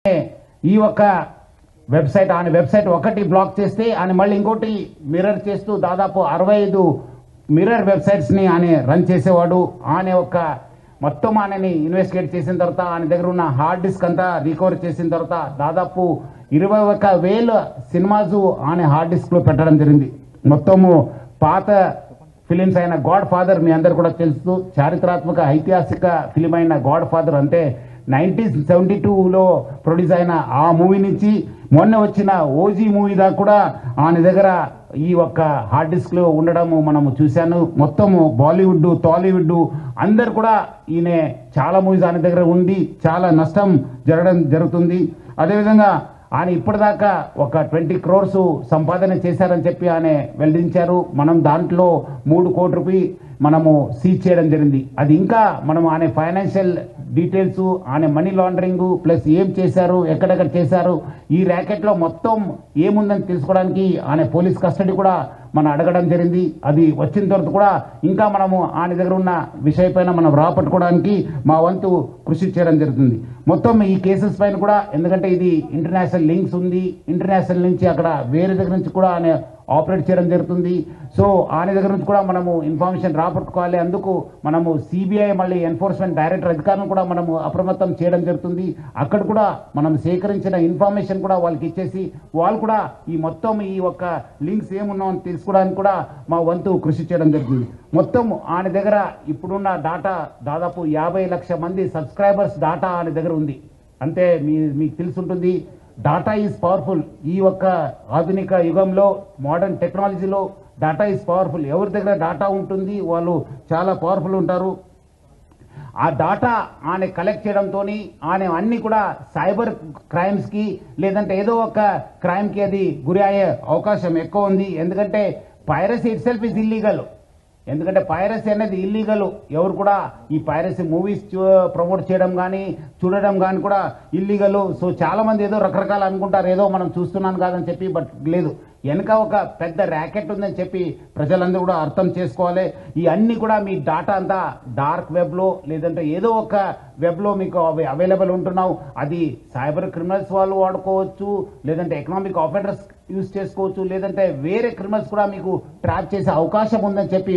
ఈ ఒక్క వెబ్సైట్ ఆయన వెబ్సైట్ ఒకటి బ్లాక్ చేస్తే ఆయన మళ్ళీ ఇంకోటి మిర్రర్ చేస్తూ దాదాపు 65 మిర్రర్ వెబ్సైట్స్ని ఆయన రన్ చేసేవాడు. ఆయన ఒక మొత్తం ఆయనని ఇన్వెస్టిగేట్ చేసిన తర్వాత ఆయన దగ్గర ఉన్న హార్డ్ డిస్క్ అంతా రికవర్ చేసిన తర్వాత దాదాపు 21,000 సినిమాస్ ఆయన హార్డ్ డిస్క్లో పెట్టడం జరిగింది. మొత్తము పాత ఫిలిమ్స్ అయిన గాడ్ ఫాదర్ మీ అందరు కూడా తెలుసు, చారిత్రాత్మక ఐతిహాసిక ఫిలిం అయిన గాడ్ ఫాదర్ అంటే 1972లో ప్రొడ్యూస్ అయిన ఆ మూవీ నుంచి మొన్న వచ్చిన ఓజీ మూవీ దాకా కూడా ఆయన దగ్గర ఈ ఒక్క హార్డ్ డిస్క్లో ఉండడము మనము చూశాను. మొత్తము బాలీవుడ్ టాలీవుడ్ అందరు కూడా ఈయన చాలా మూవీస్ ఆయన దగ్గర ఉండి చాలా నష్టం జరుగుతుంది. అదేవిధంగా ఆయన ఇప్పటిదాకా ఒక 20 crores సంపాదన చేశారని చెప్పి ఆయన వెల్లడించారు. మనం దాంట్లో 3 కోట్ల రూపాయలు మనము సీజ్ చేయడం జరిగింది. అది ఇంకా మనం ఆయన ఫైనాన్షియల్ డీటెయిల్స్ ఆయన మనీ లాండరింగ్ ప్లస్ ఏం చేశారు ఎక్కడెక్కడ చేశారు ఈ ర్యాకెట్లో మొత్తం ఏముందని తెలుసుకోవడానికి ఆయన పోలీస్ కస్టడీ కూడా మనం అడగడం జరిగింది. అది వచ్చిన తర్వాత కూడా ఇంకా మనము ఆయన దగ్గర ఉన్న విషయపైన మనం రాపట్టుకోవడానికి మా వంతు కృషి చేయడం జరుగుతుంది. మొత్తం ఈ కేసెస్ పైన కూడా ఎందుకంటే ఇది ఇంటర్నేషనల్ లింక్స్ ఉంది, ఇంటర్నేషనల్ నుంచి అక్కడ వేరే దగ్గర నుంచి కూడా ఆయన ఆపరేట్ చేయడం జరుగుతుంది. సో ఆయన దగ్గర నుంచి కూడా మనము ఇన్ఫర్మేషన్ రాబట్టుకోవాలి. అందుకు మనము సిబిఐ మళ్ళీ ఎన్ఫోర్స్మెంట్ డైరెక్టర్ అధికారులను కూడా మనము అప్రమత్తం చేయడం జరుగుతుంది. అక్కడ కూడా మనం సేకరించిన ఇన్ఫర్మేషన్ కూడా వాళ్ళకి ఇచ్చేసి వాళ్ళు కూడా ఈ మొత్తం ఈ ఒక్క లింక్స్ ఏమున్నామని తెలుసుకోవడానికి కూడా మా వంతు కృషి చేయడం జరుగుతుంది. మొత్తం ఆయన దగ్గర ఇప్పుడున్న డాటా దాదాపు 50 లక్షల మంది సబ్స్క్రైబర్స్ డాటా ఆయన దగ్గర ఉంది. అంటే మీకు తెలుసుంటుంది డాటా ఈజ్ పవర్ఫుల్. ఈ ఒక్క ఆధునిక యుగంలో మోడర్న్ టెక్నాలజీలో డాటా ఈజ్ పవర్ఫుల్. ఎవరి దగ్గర డాటా ఉంటుంది వాళ్ళు చాలా పవర్ఫుల్ ఉంటారు. ఆ డాటా ఆయన కలెక్ట్ చేయడంతో ఆయన అన్ని కూడా సైబర్ క్రైమ్స్కి లేదంటే ఏదో ఒక క్రైమ్కి అది గురి అయ్యే అవకాశం ఎక్కువ ఉంది. ఎందుకంటే piracy it self is illegal. ఎందుకంటే పైరసీ అనేది ఇల్లీగల్. ఎవరు కూడా ఈ పైరసీ మూవీస్ ప్రమోట్ చేయడం కానీ చూడడం కానీ కూడా ఇల్లీగల్. సో చాలా మంది ఏదో రకరకాలు అనుకుంటారు, ఏదో మనం చూస్తున్నాను కాదని చెప్పి, బట్ లేదు, వెనక ఒక పెద్ద ర్యాకెట్ ఉందని చెప్పి ప్రజలందరూ కూడా అర్థం చేసుకోవాలి. ఈ అన్ని కూడా మీ డాటా అంతా డార్క్ వెబ్లో లేదంటే ఏదో ఒక వెబ్లో మీకు అవైలబుల్ ఉంటున్నావు. అది సైబర్ క్రిమినల్స్ వాళ్ళు వాడుకోవచ్చు, లేదంటే ఎకనామిక్ ఆఫెండర్స్ యూజ్ చేసుకోవచ్చు, లేదంటే వేరే క్రిమినల్స్ కూడా మీకు ట్రాప్ చేసే అవకాశం ఉందని చెప్పి